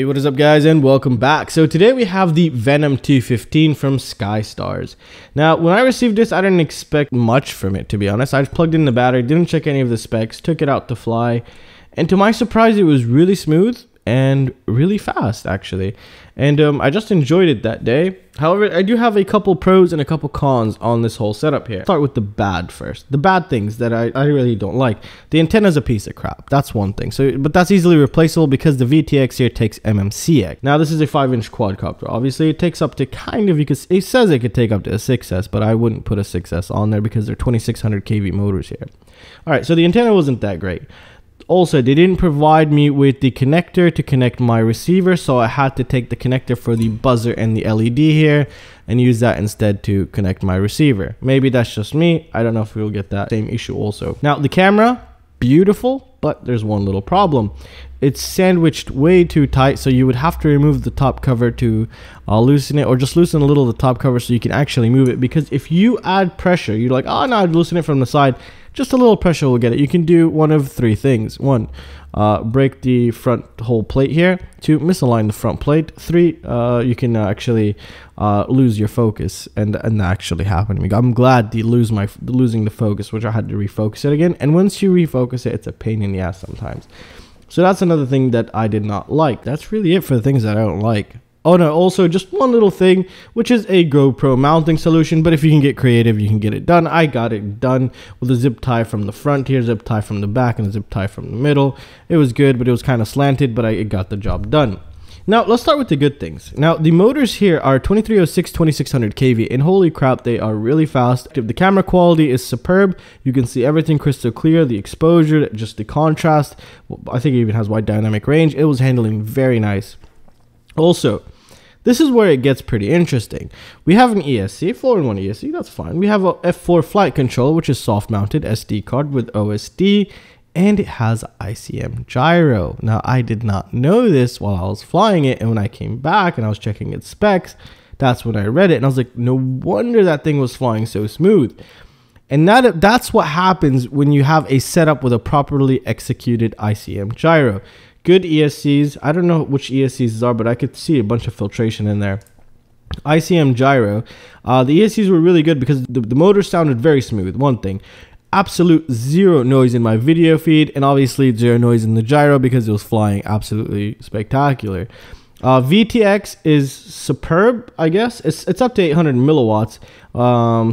Hey, what is up guys, and welcome back. So today we have the Venom215 from SKYSTARS. Now when I received this, I didn't expect much from it, to be honest. I just plugged in the battery, didn't check any of the specs, took it out to fly, and to my surprise it was really smooth and really fast actually, and I just enjoyed it that day. However, I do have a couple pros and a couple cons on this whole setup here. Start with the bad first. The bad things that I really don't like. The antenna's a piece of crap. That's one thing. But that's easily replaceable because the VTX here takes MMCX. Now this is a 5-inch quadcopter. Obviously it takes up to it says it could take up to a 6S, but I wouldn't put a 6S on there because they're 2600 kV motors here. All right, so the antenna wasn't that great. Also, they didn't provide me with the connector to connect my receiver, so I had to take the connector for the buzzer and the LED here and use that instead to connect my receiver. Maybe that's just me. I don't know if we'll get that same issue also. Now, the camera, beautiful, but there's one little problem. It's sandwiched way too tight, so you would have to remove the top cover to loosen it, or just loosen a little of the top cover so you can actually move it. Because if you add pressure, you're like, oh no, I'd loosen it from the side. Just a little pressure will get it. You can do one of three things. One, break the front whole plate here. Two, misalign the front plate. Three, you can actually lose your focus, and that actually happened to me. I'm glad they losing the focus, which I had to refocus it again. And once you refocus it, it's a pain in the ass sometimes. So that's another thing that I did not like. That's really it for the things that I don't like. Oh no, also just one little thing, which is a GoPro mounting solution, but if you can get creative, you can get it done. I got it done with a zip tie from the front here, zip tie from the back, and a zip tie from the middle. It was good, but it was kind of slanted, but it got the job done. Now, let's start with the good things. Now, the motors here are 2306, 2600 kV, and holy crap, they are really fast. The camera quality is superb. You can see everything crystal clear, the exposure, just the contrast. I think it even has wide dynamic range. It was handling very nice. Also, this is where it gets pretty interesting. We have an ESC, 4-in-1 ESC, that's fine. We have a F4 flight controller, which is soft-mounted SD card with OSD, and it has ICM gyro. Now, I did not know this while I was flying it, and when I came back and I was checking its specs, that's when I read it, and I was like, no wonder that thing was flying so smooth. And that's what happens when you have a setup with a properly executed ICM gyro. Good ESCs. I don't know which ESCs are, but I could see a bunch of filtration in there. ICM gyro. The ESCs were really good because the motor sounded very smooth. One thing, absolute zero noise in my video feed, and obviously zero noise in the gyro because it was flying absolutely spectacular. VTX is superb, I guess. It's up to 800 milliwatts,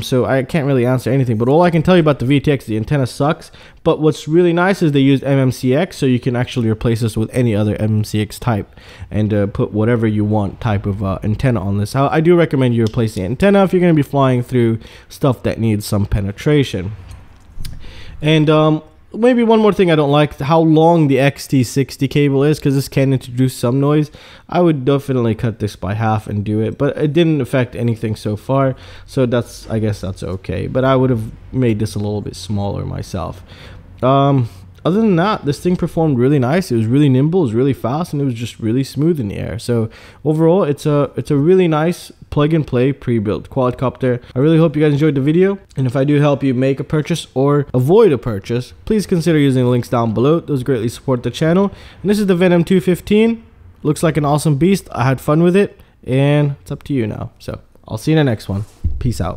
so I can't really answer anything. But all I can tell you about the VTX, the antenna sucks. But what's really nice is they used MMCX, so you can actually replace this with any other MMCX type and put whatever you want type of antenna on this. I do recommend you replace the antenna if you're going to be flying through stuff that needs some penetration. And maybe one more thing I don't like, how long the Xt60 cable is, because this can introduce some noise. I would definitely cut this by half and do it, but it didn't affect anything so far, so I guess that's okay. But I would have made this a little bit smaller myself. Other than that, this thing performed really nice. It was really nimble, it was really fast, and it was just really smooth in the air. So overall, it's a really nice plug-and-play pre-built quadcopter. I really hope you guys enjoyed the video, and if I do help you make a purchase or avoid a purchase, please consider using the links down below. Those greatly support the channel. And this is the Venom215. Looks like an awesome beast. I had fun with it, and it's up to you now. So I'll see you in the next one. Peace out.